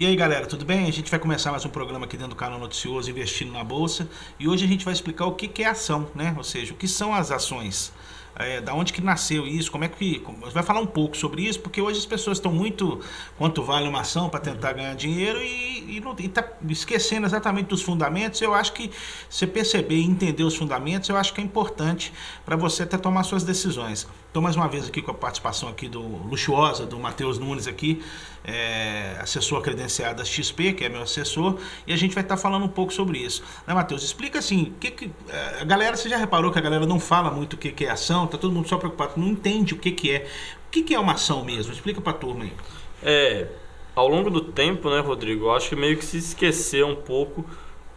E aí galera, tudo bem? A gente vai começar mais um programa aqui dentro do canal Noticioso Investindo na Bolsa. E hoje a gente vai explicar o que é ação, né? Ou seja, o que são as ações. Da onde que nasceu isso, como é que... Vai falar um pouco sobre isso, porque hoje as pessoas estão muito... Quanto vale uma ação para tentar ganhar dinheiro e tá esquecendo exatamente dos fundamentos. Eu acho que você perceber e entender os fundamentos, eu acho que é importante para você até tomar suas decisões. Estou mais uma vez aqui com a participação aqui luxuosa do Matheus Nunes aqui, assessor credenciado da XP, que é meu assessor, e a gente vai estar falando um pouco sobre isso. Né, Matheus? Explica assim, a galera, você já reparou que a galera não fala muito o que é ação, tá todo mundo só preocupado, não entende o que é. O que é uma ação mesmo? Explica para a turma aí. Ao longo do tempo, né, Rodrigo, eu acho que meio que se esqueceu um pouco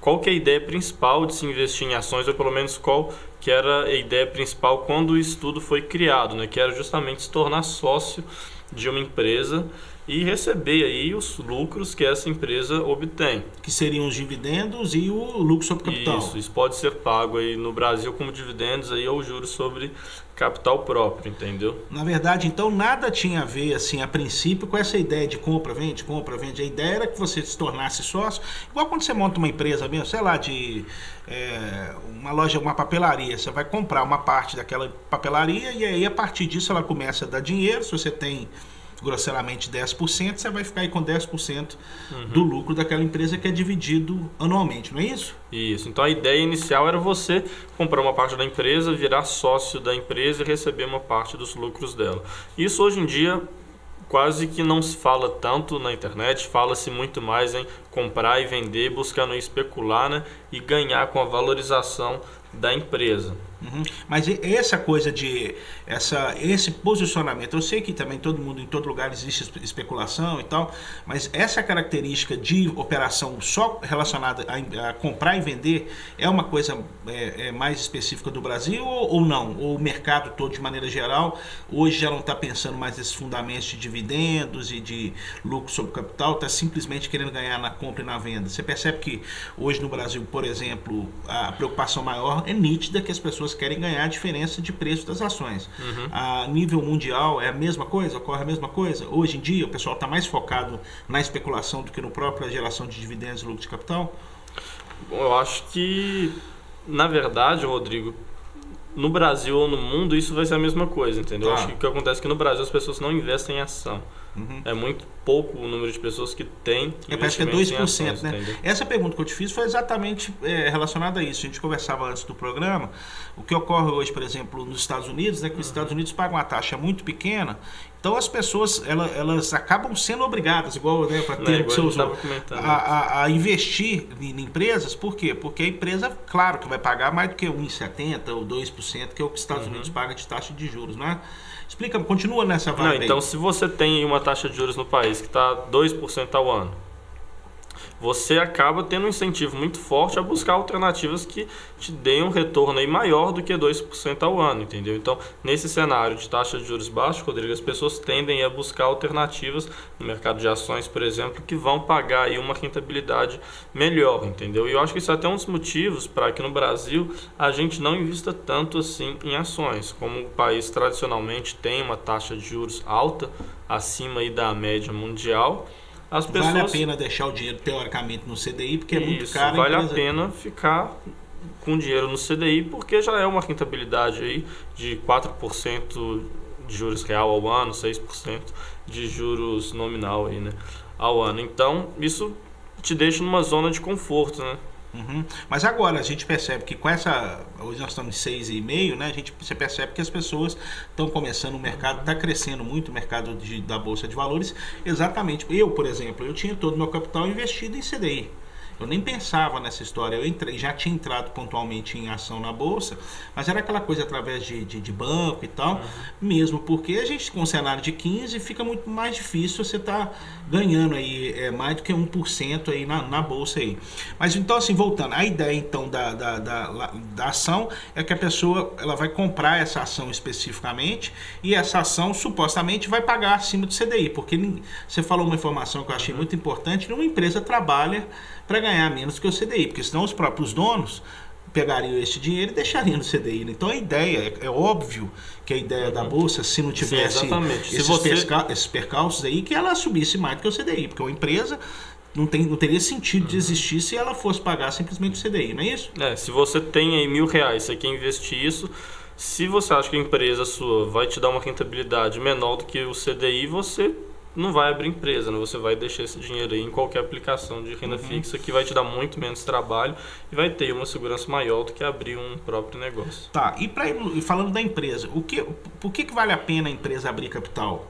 qual que é a ideia principal de se investir em ações, ou pelo menos qual que era a ideia principal quando o estudo foi criado, né, que era justamente se tornar sócio de uma empresa e receber aí os lucros que essa empresa obtém. Que seriam os dividendos e o lucro sobre capital. Isso pode ser pago aí no Brasil como dividendos aí, ou juros sobre capital próprio, entendeu? Na verdade, então, nada tinha a ver, assim, a princípio, com essa ideia de compra, vende. A ideia era que você se tornasse sócio, igual quando você monta uma empresa mesmo, sei lá, de uma loja, uma papelaria. Você vai comprar uma parte daquela papelaria e aí, a partir disso, ela começa a dar dinheiro. Se você tem grosseiramente 10%, você vai ficar aí com 10% do lucro daquela empresa, que é dividido anualmente, não é isso? Isso, então a ideia inicial era você comprar uma parte da empresa, virar sócio da empresa e receber uma parte dos lucros dela. Isso hoje em dia quase que não se fala tanto na internet, fala-se muito mais em comprar e vender, buscando especular, né, e ganhar com a valorização da empresa. Mas essa coisa esse posicionamento, eu sei que também em todo lugar existe especulação e tal, mas essa característica de operação só relacionada a comprar e vender é uma coisa mais específica do Brasil ou não? Ou o mercado todo, de maneira geral, hoje já não está pensando mais nesses fundamentos de dividendos e de lucro sobre capital, está simplesmente querendo ganhar na compra e na venda? Você percebe que hoje no Brasil, por exemplo, a preocupação maior é nítida, que as pessoas querem ganhar a diferença de preço das ações. A nível mundial é a mesma coisa? Ocorre a mesma coisa? Hoje em dia o pessoal está mais focado na especulação do que no própria geração de dividendos e lucro de capital? Bom, eu acho que, na verdade, Rodrigo, no Brasil ou no mundo isso vai ser a mesma coisa, entendeu? Eu acho que o que acontece é que no Brasil as pessoas não investem em ação. É muito pouco o número de pessoas que tem parece que é 2%, ações, né? Entendeu? Essa pergunta que eu te fiz foi exatamente relacionada a isso. A gente conversava antes do programa. O que ocorre hoje, por exemplo, nos Estados Unidos, é que os Estados Unidos pagam uma taxa muito pequena, então as pessoas elas acabam sendo obrigadas, igual, né, para ter o que você usou, a investir em empresas. Por quê? Porque a empresa, claro, que vai pagar mais do que 1,70% ou 2%, que é o que os Estados Unidos pagam de taxa de juros, né? Explica, continua nessa vibe aí. Então, se você tem uma taxa de juros no país que está 2% ao ano, você acaba tendo um incentivo muito forte a buscar alternativas que te deem um retorno aí maior do que 2% ao ano, entendeu? Então, nesse cenário de taxa de juros baixos, Rodrigo, as pessoas tendem a buscar alternativas no mercado de ações, por exemplo, que vão pagar aí uma rentabilidade melhor, entendeu? E eu acho que isso é até um dos motivos para que no Brasil a gente não invista tanto assim em ações. Como o país tradicionalmente tem uma taxa de juros alta, acima aí da média mundial, as pessoas... Vale a pena deixar o dinheiro, teoricamente, no CDI, porque é muito caro. Vale a pena ficar com dinheiro no CDI, porque já é uma rentabilidade aí de 4% de juros real ao ano, 6% de juros nominal aí, né, ao ano. Então, isso te deixa numa zona de conforto, né? Mas agora a gente percebe que com hoje nós estamos em 6,5, né? Você percebe que as pessoas estão começando, o mercado está crescendo muito, o mercado da Bolsa de Valores. Exatamente. Eu, por exemplo, eu tinha todo o meu capital investido em CDI. Eu nem pensava nessa história. Eu já tinha entrado pontualmente em ação na Bolsa, mas era aquela coisa através de banco e tal, mesmo porque a gente, com um cenário de 15, fica muito mais difícil você estar ganhando aí mais do que 1% aí na Bolsa aí. Mas então, assim, voltando, a ideia então da ação é que a pessoa ela vai comprar essa ação especificamente e essa ação supostamente vai pagar acima do CDI, porque você falou uma informação que eu achei muito importante: nenhuma empresa trabalha para ganhar menos que o CDI, porque senão os próprios donos pegariam esse dinheiro e deixariam no CDI. Então a ideia, é óbvio que a ideia da Bolsa, se não tivesse esses percalços aí, que ela subisse mais do que o CDI, porque uma empresa não teria sentido de existir se ela fosse pagar simplesmente o CDI, não é isso? Se você tem aí R$1.000, você quer investir isso, se você acha que a empresa sua vai te dar uma rentabilidade menor do que o CDI, você não vai abrir empresa, né? Você vai deixar esse dinheiro aí em qualquer aplicação de renda fixa, que vai te dar muito menos trabalho e vai ter uma segurança maior do que abrir um próprio negócio. Tá, e falando da empresa, por que vale a pena a empresa abrir capital?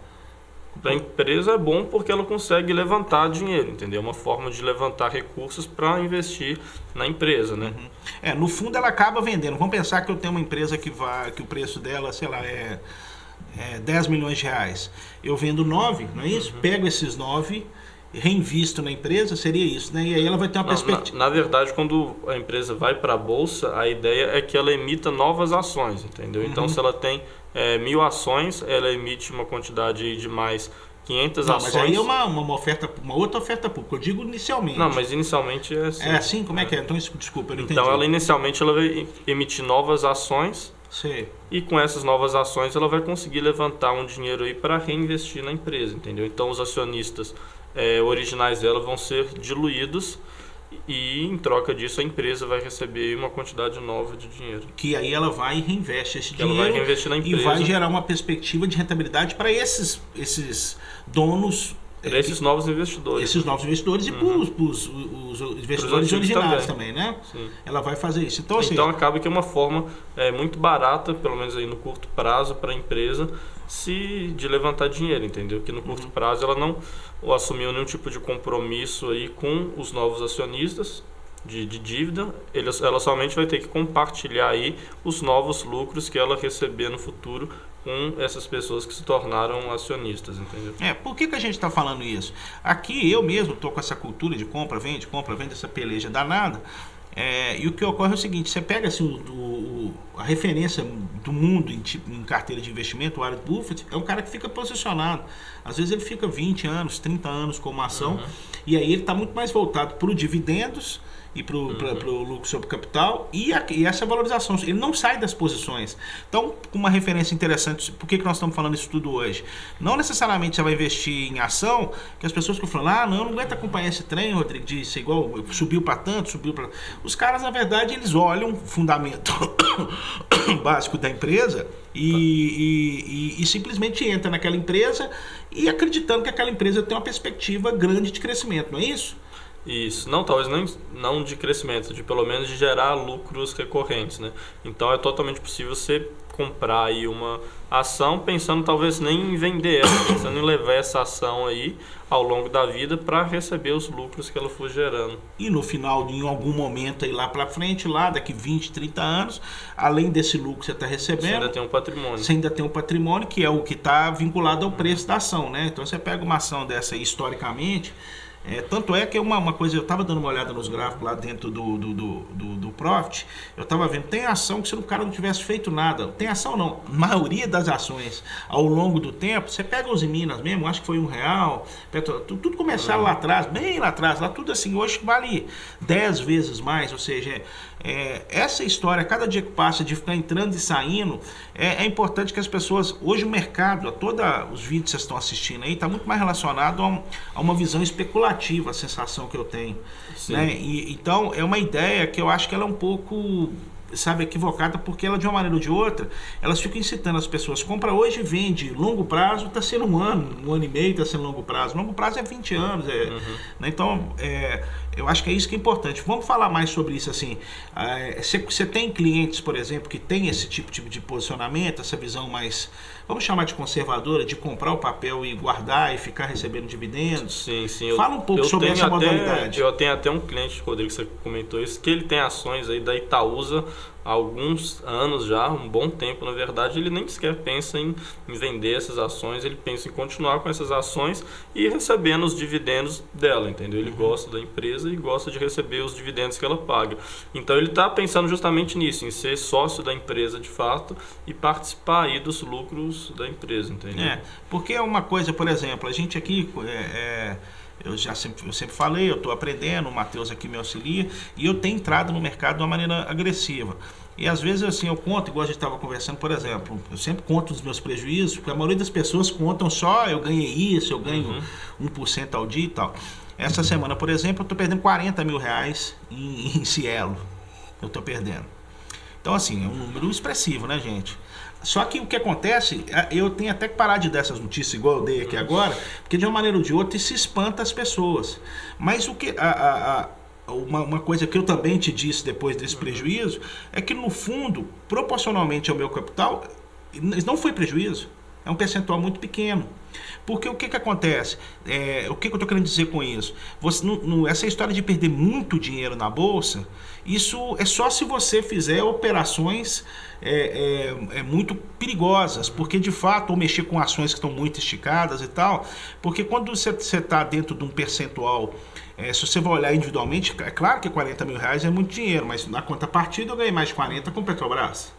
Para a empresa é bom porque ela consegue levantar dinheiro, entendeu? Uma forma de levantar recursos para investir na empresa, né? No fundo ela acaba vendendo. Vamos pensar que eu tenho uma empresa que o preço dela, sei lá, é 10 milhões de reais. Eu vendo 9, não é isso? Pego esses 9, reinvisto na empresa, seria isso, né? E aí ela vai ter uma perspectiva. Na verdade, quando a empresa vai para a bolsa, a ideia é que ela emita novas ações, entendeu? Então, se ela tem 1.000 ações, ela emite uma quantidade de mais 500 ações. Mas aí é uma outra oferta pública. Eu digo inicialmente. Não, mas inicialmente é assim. É assim? Como é que é? Então, desculpa, eu não entendi. Então, ela inicialmente vai emitir novas ações. Sim. E com essas novas ações, ela vai conseguir levantar um dinheiro aí para reinvestir na empresa, entendeu? Então, os acionistas originais dela vão ser diluídos e em troca disso a empresa vai receber uma quantidade nova de dinheiro. Que aí ela vai e reinveste esse dinheiro. Ela vai reinvestir na empresa. E vai gerar uma perspectiva de rentabilidade para esses donos. Para esses novos investidores. Esses novos investidores e para os investidores originais também, né? Sim. Ela vai fazer isso. Então acaba que é uma forma muito barata, pelo menos aí no curto prazo, para a empresa de levantar dinheiro, entendeu? Que no curto prazo ela não assumiu nenhum tipo de compromisso aí com os novos acionistas de dívida, ela somente vai ter que compartilhar aí os novos lucros que ela receber no futuro com essas pessoas que se tornaram acionistas, entendeu? Por que a gente está falando isso? Aqui eu mesmo estou com essa cultura de compra, vende, essa peleja danada. E o que ocorre é o seguinte: você pega assim, a referência do mundo em carteira de investimento, o Warren Buffett, é um cara que fica posicionado. Às vezes ele fica 20 anos, 30 anos com uma ação, e aí ele está muito mais voltado para os dividendos e para o lucro sobre capital e essa valorização. Ele não sai das posições. Então, uma referência interessante, por que nós estamos falando isso tudo hoje? Não necessariamente você vai investir em ação, que as pessoas ficam falando, não aguenta acompanhar esse trem, Rodrigo, disse igual, subiu para tanto, subiu para... Os caras, na verdade, eles olham o fundamento básico da empresa e simplesmente entra naquela empresa e acreditando que aquela empresa tem uma perspectiva grande de crescimento, não é isso? Isso, talvez não de crescimento, de pelo menos de gerar lucros recorrentes, né? Então é totalmente possível você comprar aí uma ação pensando talvez nem em vender ela, pensando em levar essa ação aí ao longo da vida para receber os lucros que ela for gerando. E no final, em algum momento aí lá para frente, daqui 20, 30 anos, além desse lucro que você está recebendo, você ainda tem um patrimônio. Você ainda tem um patrimônio que é o que está vinculado ao preço da ação, né? Então você pega uma ação dessa aí, historicamente. Tanto é que uma coisa, eu estava dando uma olhada nos gráficos lá dentro do Profit, eu estava vendo, tem ação que se o cara não tivesse feito nada, tem ação não, a maioria das ações ao longo do tempo, você pega os em Minas mesmo, acho que foi R$1, tudo começaram lá atrás, bem lá atrás, lá tudo assim, hoje vale 10 vezes mais, ou seja, essa história, cada dia que passa de ficar entrando e saindo, é importante que as pessoas, hoje o mercado, todos os vídeos que vocês estão assistindo aí, está muito mais relacionado a uma visão especulativa, a sensação que eu tenho, né? Então é uma ideia que eu acho que ela é um pouco, equivocada, porque ela de uma maneira ou de outra, elas ficam incitando as pessoas, compra hoje e vende, longo prazo está sendo um ano e meio está sendo longo prazo é 20 anos, né? Então eu acho que é isso que é importante. Vamos falar mais sobre isso assim. Você tem clientes, por exemplo, que tem esse tipo de posicionamento, essa visão mais, vamos chamar de conservadora, de comprar o papel e guardar e ficar recebendo dividendos? Sim. Fala um pouco sobre essa modalidade. Eu tenho até um cliente, Rodrigo, que você comentou isso, que ele tem ações aí da Itaúsa há alguns anos já, um bom tempo na verdade, ele nem sequer pensa em vender essas ações, ele pensa em continuar com essas ações e recebendo os dividendos dela, entendeu? Ele gosta da empresa e gosta de receber os dividendos que ela paga. Então ele está pensando justamente nisso, em ser sócio da empresa de fato e participar aí dos lucros da empresa, entendeu? Porque é uma coisa, por exemplo, a gente aqui... Eu sempre falei, eu estou aprendendo, o Matheus aqui me auxilia, e eu tenho entrado no mercado de uma maneira agressiva. E às vezes assim, eu conto, igual a gente estava conversando, por exemplo, eu sempre conto os meus prejuízos, porque a maioria das pessoas contam só, eu ganhei isso, eu ganho 1% ao dia e tal. Essa semana, por exemplo, eu estou perdendo 40 mil reais em Cielo. Eu estou perdendo. Então, assim, é um número expressivo, né, gente? Só que o que acontece, eu tenho até que parar de dar essas notícias igual eu dei aqui agora, porque de uma maneira ou de outra isso espanta as pessoas. Mas o que uma coisa que eu também te disse depois desse prejuízo é que, no fundo, proporcionalmente ao meu capital, não foi prejuízo. É um percentual muito pequeno. Porque o que acontece? O que eu estou querendo dizer com isso? Essa história de perder muito dinheiro na bolsa, isso é só se você fizer operações muito perigosas, porque de fato, ou mexer com ações que estão muito esticadas e tal, porque quando você está dentro de um percentual, se você vai olhar individualmente, é claro que 40 mil reais é muito dinheiro, mas na contrapartida eu ganhei mais de 40 com Petrobras.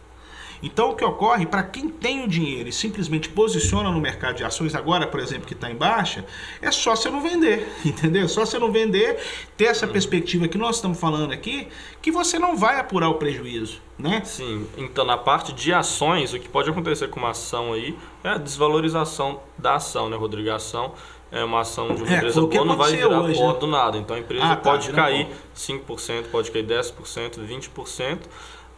Então, o que ocorre, para quem tem o dinheiro e simplesmente posiciona no mercado de ações, agora, por exemplo, que está em baixa, é só você não vender, entendeu? Só você não vender, ter essa perspectiva que nós estamos falando aqui, que você não vai apurar o prejuízo, né? Sim, então na parte de ações, o que pode acontecer com uma ação aí é a desvalorização da ação, né, Rodrigo? A ação é uma ação de uma empresa boa, não vai virar hoje, pó né? do nada. Então a empresa pode cair 5%, pode cair 10%, 20%.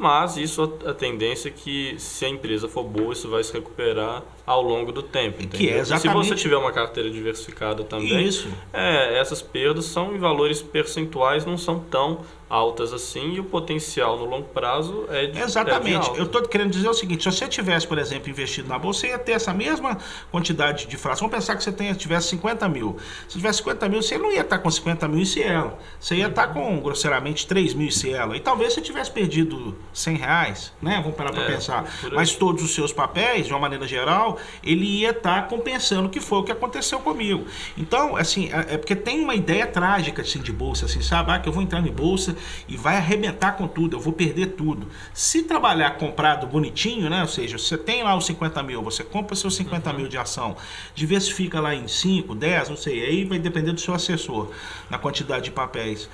Mas isso, a tendência é que, se a empresa for boa, isso vai se recuperar ao longo do tempo. Que é exatamente... Se você tiver uma carteira diversificada também, essas perdas são em valores percentuais, não são tão altas assim, e o potencial no longo prazo é de Exatamente. alto. Eu estou querendo dizer o seguinte, se você tivesse, por exemplo, investido na bolsa, você ia ter essa mesma quantidade de frações. Vamos pensar que você tivesse 50 mil. Se tivesse 50 mil, você não ia estar com 50 mil em Cielo. Você ia estar com, grosseiramente, 3 mil em Cielo. E talvez você tivesse perdido 100 reais, né? Vamos parar para pensar. Mas todos os seus papéis, de uma maneira geral, ele ia estar compensando, que foi o que aconteceu comigo. Então, assim, é porque tem uma ideia trágica, assim, de bolsa, assim, sabe? Que eu vou entrar em bolsa e vai arrebentar com tudo, eu vou perder tudo. Se trabalhar comprado bonitinho, né? Ou seja, você tem lá os 50 mil, você compra seus 50 mil de ação, diversifica lá em 5, 10, não sei, aí vai depender do seu assessor, na quantidade de papéis.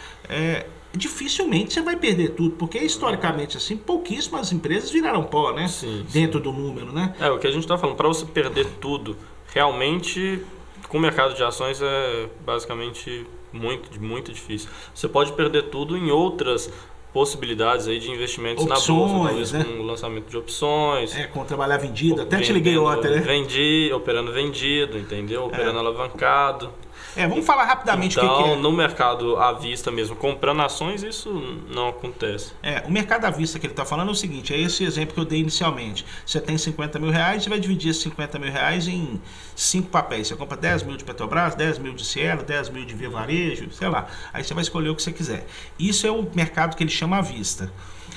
Dificilmente você vai perder tudo, porque historicamente assim, pouquíssimas empresas viraram pó, né? Dentro do número, né? O que a gente está falando, para você perder tudo, realmente, com o mercado de ações é basicamente muito difícil. Você pode perder tudo em outras possibilidades aí de investimentos na bolsa, talvez, né? Com o lançamento de opções. Com trabalhar vendido, até te liguei ontem, né? Operando vendido, entendeu? Operando alavancado. Vamos falar rapidamente o que é. No mercado à vista mesmo, comprando ações, isso não acontece. O mercado à vista que ele está falando é o seguinte, é esse exemplo que eu dei inicialmente. Você tem 50 mil reais, você vai dividir esses 50 mil reais em 5 papéis. Você compra 10 mil de Petrobras, 10 mil de Cielo, 10 mil de Via Varejo, sei lá. Aí você vai escolher o que você quiser. Isso é o mercado que ele chama à vista.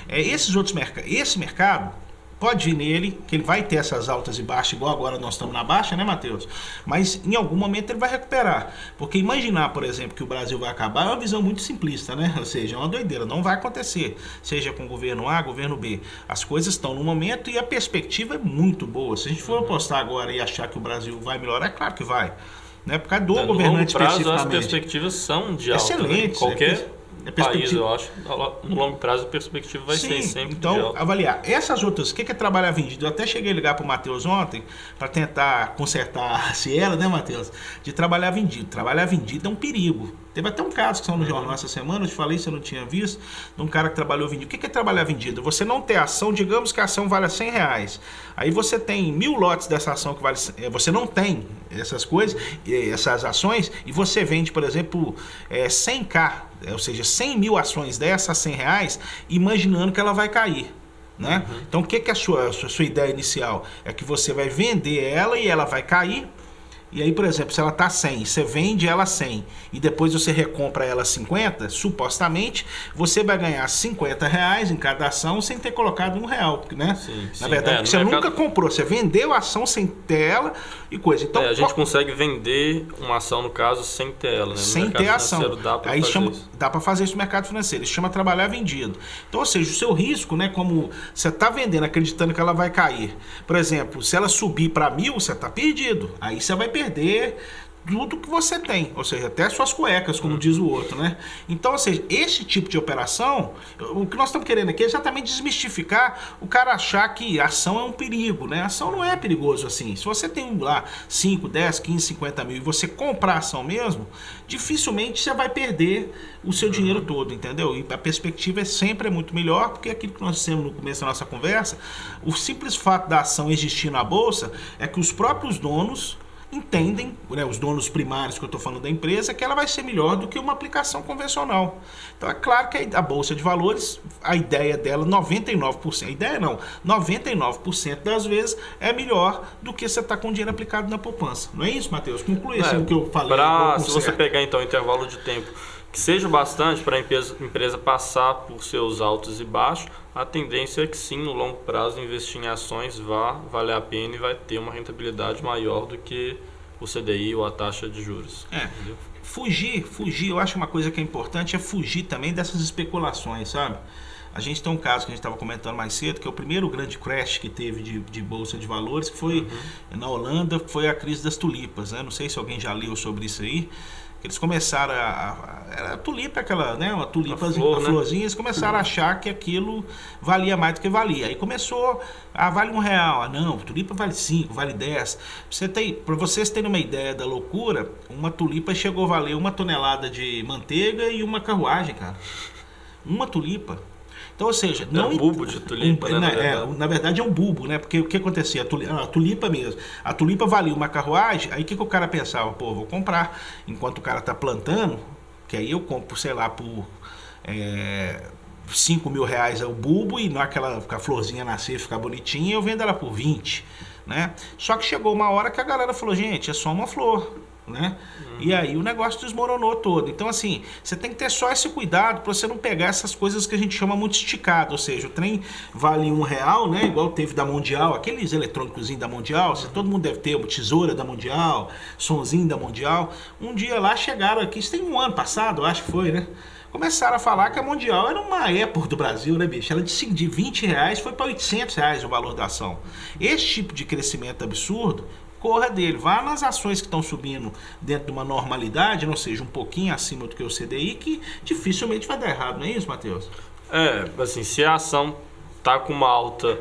Esse mercado... Pode vir nele, que ele vai ter essas altas e baixas, igual agora nós estamos na baixa, né, Matheus? Mas em algum momento ele vai recuperar. Porque imaginar, por exemplo, que o Brasil vai acabar é uma visão muito simplista, né? Ou seja, é uma doideira, não vai acontecer. Seja com o governo A, governo B. As coisas estão no momento e a perspectiva é muito boa. Se a gente for apostar agora e achar que o Brasil vai melhorar, é claro que vai. Né? Por causa do governante especificamente. No longo prazo, as perspectivas são de alta. Excelente. Né? Qualquer país, eu acho, no longo prazo a perspectiva vai ser sempre então, de alta. Avaliar. Essas outras, o que é trabalhar vendido? Eu até cheguei a ligar para o Matheus ontem para tentar consertar a Cielo, né, Matheus? De trabalhar vendido. Trabalhar vendido é um perigo. Teve até um caso que saiu no jornal essa semana, eu te falei, se eu não tinha visto, de um cara que trabalhou vendido. O que é trabalhar vendido? Você não ter ação, digamos que a ação vale 100 reais. Aí você tem 1000 lotes dessa ação que vale... Você não tem essas coisas, essas ações, e você vende, por exemplo, 100k, ou seja, 100 mil ações dessas a 100 reais, imaginando que ela vai cair. Né? Então, o que é a sua ideia inicial? É que você vai vender ela e ela vai cair. E aí, por exemplo, se ela está 100, você vende ela 100 e depois você recompra ela 50, supostamente, você vai ganhar 50 reais em cada ação sem ter colocado R$1, né? Sim. Na verdade, você nunca comprou, você vendeu a ação sem ter ela e coisa. Então, a gente consegue vender uma ação, no caso, sem ter ela, né? Sem ter a ação. Aí dá para fazer isso no mercado financeiro, isso chama trabalhar vendido. Então, ou seja, o seu risco, né, como você está vendendo acreditando que ela vai cair. Por exemplo, se ela subir para 1000, você está perdido. Aí você vai perder tudo que você tem, ou seja, até suas cuecas, como diz o outro, né? Então, ou seja, esse tipo de operação, o que nós estamos querendo aqui é exatamente desmistificar o cara achar que a ação é um perigo, né? A ação não é perigoso assim. Se você tem lá 5, 10, 15, 50 mil e você comprar a ação mesmo, dificilmente você vai perder o seu dinheiro todo, entendeu? E a perspectiva sempre é muito melhor, porque aquilo que nós dissemos no começo da nossa conversa, o simples fato da ação existir na bolsa é que os próprios donos entendem, né, os donos primários que eu estou falando da empresa, que ela vai ser melhor do que uma aplicação convencional. Então é claro que a Bolsa de Valores, a ideia dela, 99%, a ideia não, 99% das vezes é melhor do que você estar com dinheiro aplicado na poupança. Não é isso, Matheus? Conclui assim o que eu falei. Se você pegar então o intervalo de tempo que seja bastante para a empresa passar por seus altos e baixos, a tendência é que sim, no longo prazo, investir em ações vai valer a pena e vai ter uma rentabilidade maior do que o CDI ou a taxa de juros. Fugir, eu acho uma coisa que é importante, é fugir também dessas especulações, sabe? A gente tem um caso que a gente estava comentando mais cedo, que é o primeiro grande crash que teve de Bolsa de Valores, que foi na Holanda, foi a crise das tulipas, né? Não sei se alguém já leu sobre isso aí. Eles começaram a tulipa, aquela, né, uma tulipa, a florzinha, eles começaram a achar que aquilo valia mais do que valia. Aí começou, vale R$1. Não, tulipa vale 5, vale 10. Para vocês terem uma ideia da loucura, uma tulipa chegou a valer 1 tonelada de manteiga e uma carruagem, cara. Uma tulipa. Então, ou seja, não bulbo de tulipa, né? Na verdade é um bulbo, né? Porque o que acontecia? A tulipa mesmo. A tulipa valia uma carruagem, aí o que o cara pensava? Pô, vou comprar. Enquanto o cara tá plantando, que aí eu compro, sei lá, por R$5.000 o bulbo, e na que a florzinha nascer e ficar bonitinha, eu vendo ela por 20, né? Só que chegou uma hora que a galera falou, gente, é só uma flor, né? E aí o negócio desmoronou todo. Então, assim, você tem que ter só esse cuidado para você não pegar essas coisas que a gente chama muito esticado, ou seja, o trem vale R$1, né? Igual teve da Mundial, aqueles eletrônicos da Mundial, todo mundo deve ter uma tesoura da Mundial, sonzinho da Mundial. Um dia lá chegaram aqui, isso tem um ano passado, eu acho que foi, né? Começaram a falar que a Mundial era uma Apple do Brasil, né, bicho? Ela de R$20 foi para R$800 o valor da ação. Esse tipo de crescimento absurdo, corra dele, vá nas ações que estão subindo dentro de uma normalidade, ou seja, um pouquinho acima do que o CDI, que dificilmente vai dar errado, não é isso, Matheus? Assim, se a ação está com uma alta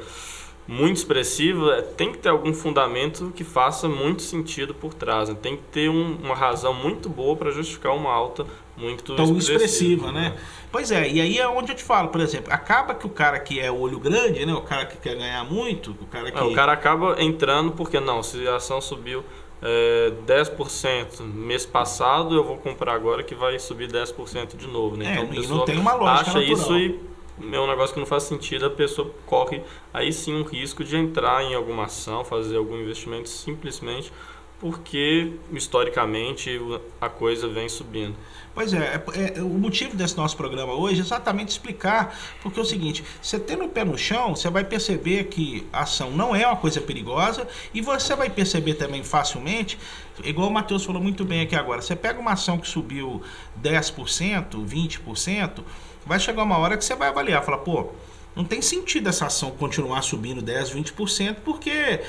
muito expressiva, tem que ter algum fundamento que faça muito sentido por trás, né? Tem que ter uma razão muito boa para justificar uma alta muito tão expressiva, né? Pois é, e aí é onde eu te falo, por exemplo, acaba que o cara que é olho grande, né? O cara que quer ganhar muito, o cara acaba entrando porque não, se a ação subiu 10% mês passado, eu vou comprar agora que vai subir 10% de novo, né? Então a pessoa não tem uma lógica acha natural. Isso e é um negócio que não faz sentido, a pessoa corre aí sim um risco de entrar em alguma ação, fazer algum investimento simplesmente porque historicamente a coisa vem subindo. Pois o motivo desse nosso programa hoje é exatamente explicar, porque é o seguinte, você tendo o pé no chão, você vai perceber que a ação não é uma coisa perigosa e você vai perceber também facilmente, igual o Matheus falou muito bem aqui agora, você pega uma ação que subiu 10%, 20%, vai chegar uma hora que você vai avaliar, falar, pô, não tem sentido essa ação continuar subindo 10%, 20%, porque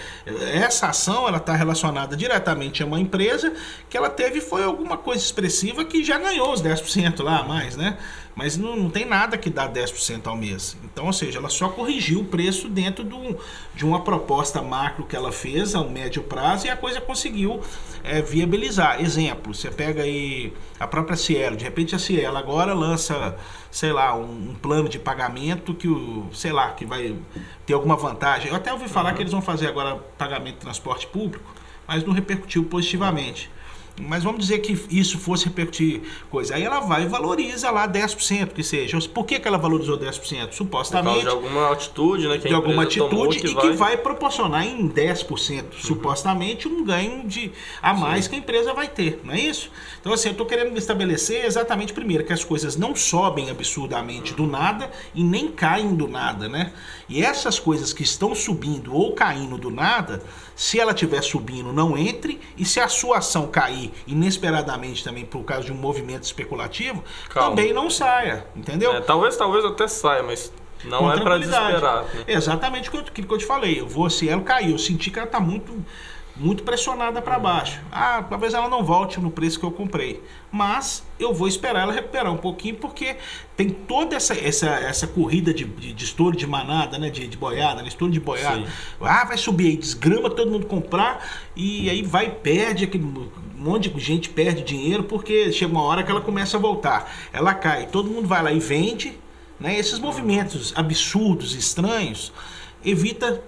essa ação ela está relacionada diretamente a uma empresa que ela foi alguma coisa expressiva que já ganhou os 10% lá a mais, né? Mas não tem nada que dá 10% ao mês. Então, ou seja, ela só corrigiu o preço dentro de uma proposta macro que ela fez ao médio prazo e a coisa conseguiu viabilizar. Exemplo, você pega aí a própria Cielo, de repente a Cielo agora lança, sei lá, um plano de pagamento que que vai ter alguma vantagem. Eu até ouvi falar que eles vão fazer agora pagamento de transporte público, mas não repercutiu positivamente. Mas vamos dizer que isso fosse repercutir coisa. Aí ela vai e valoriza lá 10%, que seja. Por que ela valorizou 10%? Supostamente. De alguma atitude, né? Que de alguma atitude que vai proporcionar em 10%, supostamente, um ganho a mais que a empresa vai ter, não é isso? Então, assim, eu estou querendo estabelecer exatamente, primeiro, que as coisas não sobem absurdamente do nada e nem caem do nada, né? E essas coisas que estão subindo ou caindo do nada, se ela estiver subindo, não entre, e se a sua ação cair inesperadamente também por causa de um movimento especulativo, também não saia, entendeu? Talvez até saia, mas não é para desesperar. Né? Exatamente aquilo que eu te falei. Se ela caiu, eu senti que ela está muito muito pressionada para baixo. Talvez ela não volte no preço que eu comprei, mas eu vou esperar ela recuperar um pouquinho, porque tem toda essa corrida de estouro de manada, né? de boiada, né? Estouro de boiada. Sim. Vai subir aí, desgrama todo mundo comprar, e aí vai, perde aquele monte de gente, perde dinheiro, porque chega uma hora que ela começa a voltar. Ela cai, todo mundo vai lá e vende, né? Esses movimentos absurdos, estranhos, evita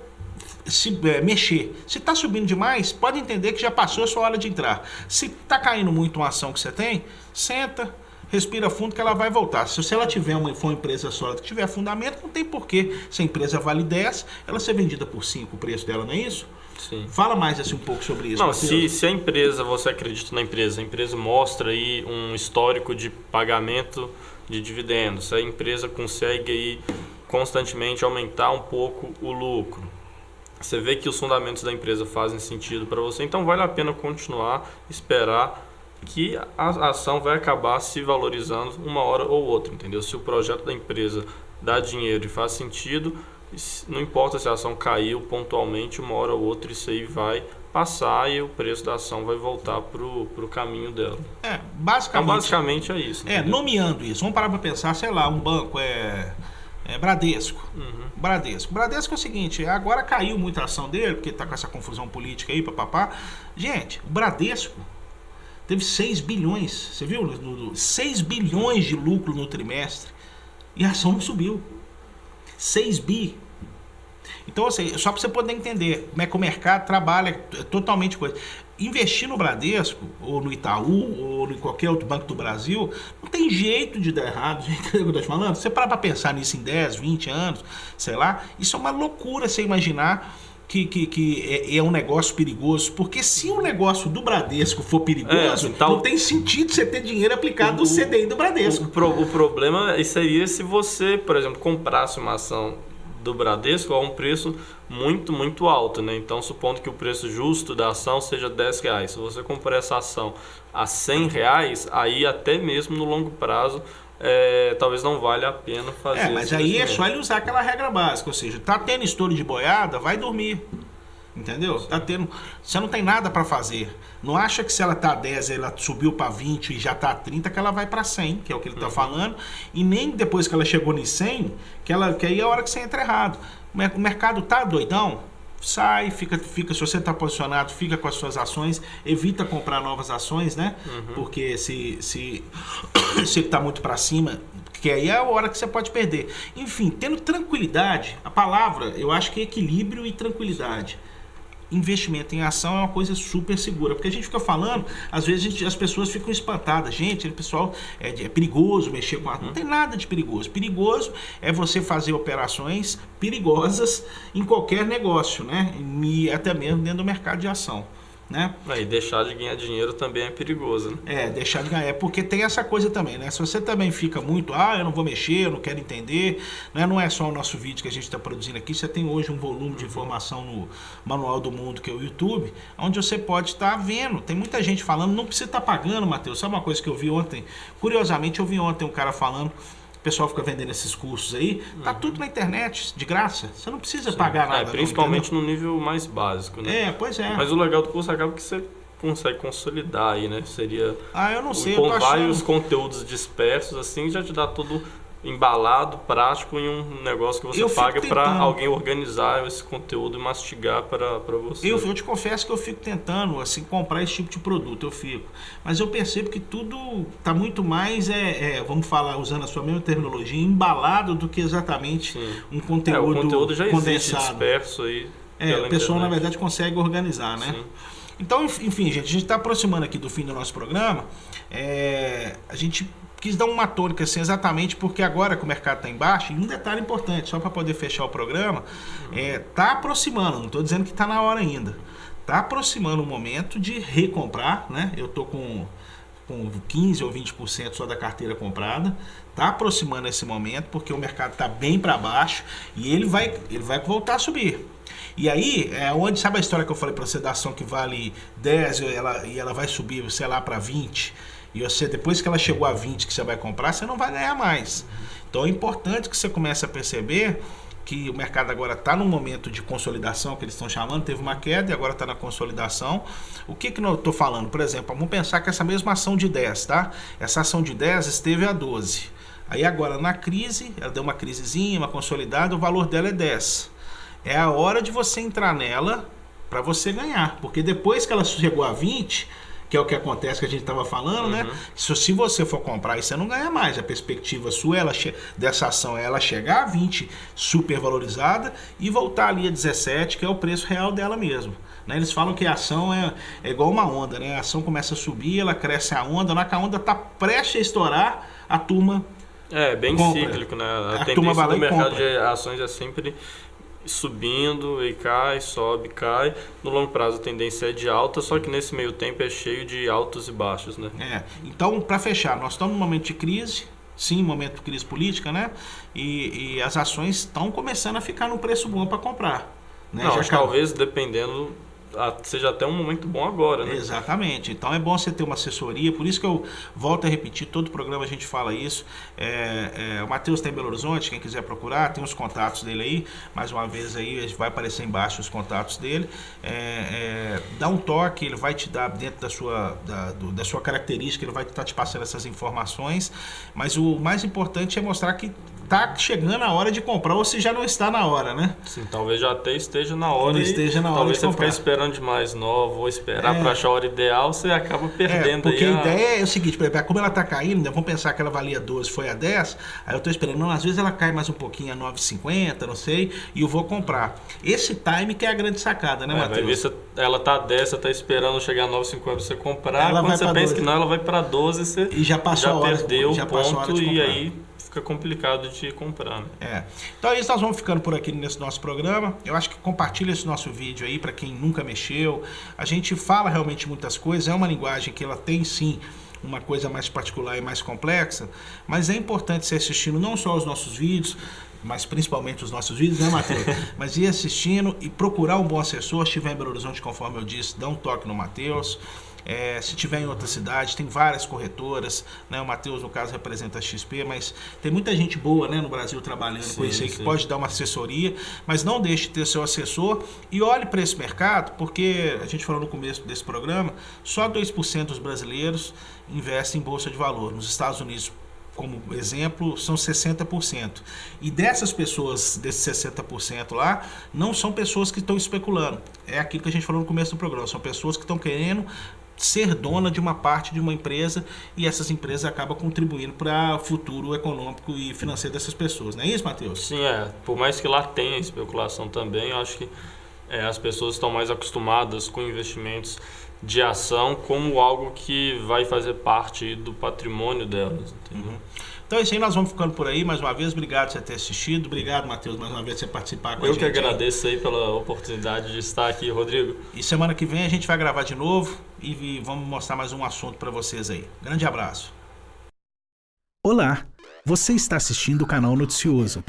mexer. Se está subindo demais, pode entender que já passou a sua hora de entrar. Se está caindo muito uma ação que você tem, senta, respira fundo que ela vai voltar. Se ela tiver for uma empresa sólida que tiver fundamento, não tem porquê. Se a empresa vale 10, ela ser vendida por 5 o preço dela, não é isso? Sim. Fala mais assim um pouco sobre isso. Não, se a empresa, você acredita na empresa, a empresa mostra aí um histórico de pagamento de dividendos, a empresa consegue aí constantemente aumentar um pouco o lucro, você vê que os fundamentos da empresa fazem sentido para você, então vale a pena continuar, esperar que a ação vai acabar se valorizando uma hora ou outra, entendeu? Se o projeto da empresa dá dinheiro e faz sentido, não importa se a ação caiu pontualmente uma hora ou outra, isso aí vai passar e o preço da ação vai voltar para o caminho dela. Basicamente é isso. Nomeando isso, vamos parar para pensar, sei lá, um banco Bradesco. Bradesco é o seguinte, agora caiu muita ação dele, porque tá com essa confusão política aí, papapá. Gente, o Bradesco teve 6 bilhões, você viu? 6 bilhões de lucro no trimestre e a ação não subiu. 6 bi. Então, assim, só para você poder entender como é que o mercado trabalha totalmente coisa. Investir no Bradesco, ou no Itaú, ou em qualquer outro banco do Brasil, não tem jeito de dar errado. Entendeu o que eu estou te falando? Você para pensar nisso em 10, 20 anos, sei lá, isso é uma loucura você imaginar que é um negócio perigoso. Porque se o negócio do Bradesco for perigoso, não tem sentido você ter dinheiro aplicado no CDI do Bradesco. O problema seria se você, por exemplo, comprasse uma ação do Bradesco a um preço muito, muito alto, né? Então, supondo que o preço justo da ação seja R$10, se você comprar essa ação a R$100, aí até mesmo no longo prazo talvez não valha a pena fazer. Mas aí é só ele usar aquela regra básica, ou seja, tá tendo estouro de boiada, vai dormir. Entendeu? Você não tem nada para fazer. Não acha que se ela tá a 10, ela subiu para 20 e já tá a 30, que ela vai para 100, que é o que ele tá falando. E nem depois que ela chegou em 100, que aí é a hora que você entra errado. O mercado tá doidão, sai, fica, se você tá posicionado, fica com as suas ações, evita comprar novas ações, né? Porque se ele tá muito para cima, que aí é a hora que você pode perder. Enfim, tendo tranquilidade, a palavra, eu acho que é equilíbrio e tranquilidade. Investimento em ação é uma coisa super segura, porque a gente fica falando, às vezes as pessoas ficam espantadas, gente, pessoal, é perigoso mexer com não tem nada de perigoso. Perigoso é você fazer operações perigosas em qualquer negócio, né? E até mesmo dentro do mercado de ação, né? E deixar de ganhar dinheiro também é perigoso, né? Deixar de ganhar, porque tem essa coisa também, né? Se você também fica muito, eu não vou mexer, eu não quero entender, né? Não é só o nosso vídeo que a gente está produzindo aqui, você tem hoje um volume de informação no Manual do Mundo, que é o YouTube, onde você pode estar vendo. Tem muita gente falando, não precisa estar pagando, Matheus. Sabe uma coisa que eu vi ontem? Curiosamente, eu vi ontem um cara falando, o pessoal fica vendendo esses cursos aí, tá tudo na internet, de graça. Você não precisa pagar nada. Principalmente no nível mais básico, né? Pois é. Mas o legal do curso acaba que você consegue consolidar aí, né? Seria... eu não sei, com vários conteúdos dispersos, assim, já te dá tudo embalado, prático, em um negócio que você paga para alguém organizar esse conteúdo e mastigar para você. Eu te confesso que eu fico tentando assim, comprar esse tipo de produto, mas eu percebo que tudo está muito mais, vamos falar, usando a sua mesma terminologia, embalado do que exatamente um conteúdo o conteúdo já condensado. Existe disperso aí. A pessoa, na verdade, consegue organizar, né? Sim. Então, enfim, gente, a gente está aproximando aqui do fim do nosso programa. A gente quis dar uma tônica assim, exatamente porque agora que o mercado está em baixa, e um detalhe importante, só para poder fechar o programa, tá aproximando, não estou dizendo que está na hora ainda, tá aproximando o momento de recomprar, né? Eu estou com 15 ou 20% só da carteira comprada, tá aproximando esse momento porque o mercado está bem para baixo e ele vai voltar a subir. E aí, onde, sabe a história que eu falei para você da ação que vale 10 e ela vai subir, sei lá, para 20, e você, depois que ela chegou a 20 que você vai comprar, você não vai ganhar mais. Então é importante que você comece a perceber que o mercado agora está num momento de consolidação, que eles estão chamando, teve uma queda e agora está na consolidação. O que eu estou falando? Por exemplo, vamos pensar que essa mesma ação de 10, tá? Essa ação de 10 esteve a 12. Aí agora na crise, ela deu uma crisezinha, uma consolidada, o valor dela é 10. É a hora de você entrar nela para você ganhar, porque depois que ela chegou a 20, que é o que acontece que a gente estava falando, né? Se você for comprar e você não ganha mais, a perspectiva sua dessa ação é ela chegar a 20 super valorizada e voltar ali a 17, que é o preço real dela mesmo. Né? Eles falam que a ação é igual uma onda, né? A ação começa a subir, ela cresce a onda, na hora que a onda está prestes a estourar, a turma bem compra. Cíclico, né? A turma vai lá do e mercado compra. de ações é sempre subindo e cai, sobe, cai. No longo prazo a tendência é de alta, só que nesse meio tempo é cheio de altos e baixos, né? Então, para fechar, nós estamos num momento de crise, sim, momento de crise política, né? E as ações estão começando a ficar num preço bom para comprar. Né? Não, talvez dependendo seja até um momento bom agora, né? Exatamente. Então é bom você ter uma assessoria, por isso que eu volto a repetir, todo programa a gente fala isso. O Matheus tem em Belo Horizonte, quem quiser procurar, tem os contatos dele aí, mais uma vez aí, vai aparecer embaixo os contatos dele. Dá um toque, ele vai te dar dentro da sua característica, ele vai estar te passando essas informações, mas o mais importante é mostrar que tá chegando a hora de comprar, ou se já não está na hora, né? Sim, talvez já até esteja na hora. Talvez você ficar esperando demais novo, ou esperar para achar a hora ideal, você acaba perdendo. Porque a ideia é o seguinte, por exemplo, como ela está caindo, vamos pensar que ela valia 12, foi a 10, aí eu estou esperando, não, às vezes ela cai mais um pouquinho a 9,50, não sei, e eu vou comprar. Esse time que é a grande sacada, né, Matheus? Vai ver se ela tá 10, você tá esperando chegar a 9,50 para você comprar, ela quando você pensa 12. Que não, ela vai para 12, você e já passou a hora, perdeu o ponto e aí fica complicado de comprar, né? Então é isso, nós vamos ficando por aqui nesse nosso programa. Eu acho que compartilha esse nosso vídeo aí para quem nunca mexeu. A gente fala realmente muitas coisas, é uma linguagem que ela tem sim uma coisa mais particular e mais complexa, mas é importante você assistindo não só os nossos vídeos, mas principalmente os nossos vídeos, né, Matheus? Mas ir assistindo e procurar um bom assessor. Se estiver em Belo Horizonte, conforme eu disse, dá um toque no Matheus. Se tiver em outra cidade, tem várias corretoras, né? O Matheus, no caso, representa a XP, mas tem muita gente boa, né, no Brasil trabalhando com isso aí, que pode dar uma assessoria, mas não deixe de ter seu assessor e olhe para esse mercado, porque a gente falou no começo desse programa, só 2% dos brasileiros investem em bolsa de valor. Nos Estados Unidos, como exemplo, são 60%. E dessas pessoas, desses 60% lá, não são pessoas que estão especulando. É aquilo que a gente falou no começo do programa, são pessoas que estão querendo ser dona de uma parte de uma empresa e essas empresas acabam contribuindo para o futuro econômico e financeiro dessas pessoas. Não é isso, Matheus? Sim, por mais que lá tenha especulação também, eu acho que as pessoas estão mais acostumadas com investimentos de ação como algo que vai fazer parte do patrimônio delas, entendeu? Então é isso aí, nós vamos ficando por aí. Mais uma vez, obrigado por você ter assistido. Obrigado, Matheus, mais uma vez por você participar com a gente. Eu que agradeço aí pela oportunidade de estar aqui, Rodrigo. E semana que vem a gente vai gravar de novo e vamos mostrar mais um assunto para vocês aí. Grande abraço. Olá, você está assistindo o canal Noticioso.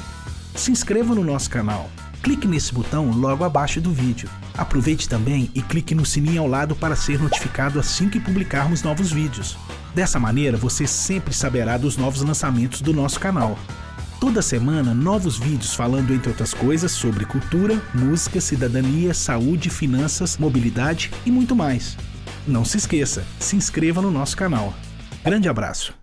Se inscreva no nosso canal. Clique nesse botão logo abaixo do vídeo. Aproveite também e clique no sininho ao lado para ser notificado assim que publicarmos novos vídeos. Dessa maneira, você sempre saberá dos novos lançamentos do nosso canal. Toda semana, novos vídeos falando, entre outras coisas, sobre cultura, música, cidadania, saúde, finanças, mobilidade e muito mais. Não se esqueça, se inscreva no nosso canal. Grande abraço!